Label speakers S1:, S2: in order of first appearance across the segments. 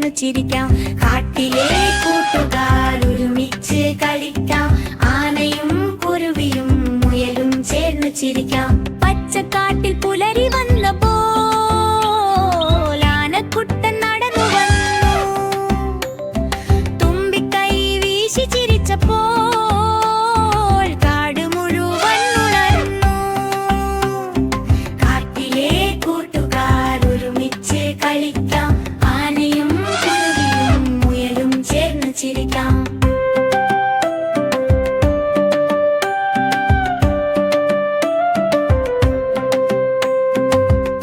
S1: ചേർന്ന് ചിരിക്കാം. കാട്ടിലെ കൂട്ടുകാർ ഒരുമിച്ച് കളിക്കാം. ആനയും കുരുവിയും മുയലും ചേർന്ന് ചിരിക്കാം. പച്ചക്കാട്ടിൽ പുലരി വന്നപ്പോൾ ആനക്കുട്ടൻ നടന്നു വന്നു. തുമ്പിക്കൈ വീശി ചിരിച്ചപ്പോൾ കാട് മുഴുവൻ ഉണർന്നു. കാട്ടിലെ കൂട്ടുകാർ ഒരുമിച്ച് കളിക്കാം. ആനയും കുരുവിയും മുയലും ചേർന്ന് ചിരിക്കാം.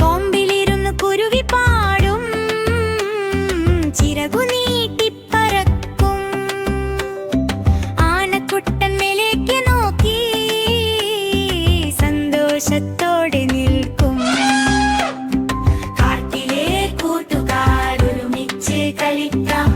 S1: കൊമ്പിലിരുന്ന് കുരുവി പാടും, ചിറകു നീട്ടിപ്പറക്കും. ആനക്കുട്ടൻ മേലേക്ക് നോക്കി സന്തോഷത്തോടെ നിൽക്കും. കാട്ടിലെ കൂട്ടുകാർ ഒരുമിച്ച് കളിക്കാം.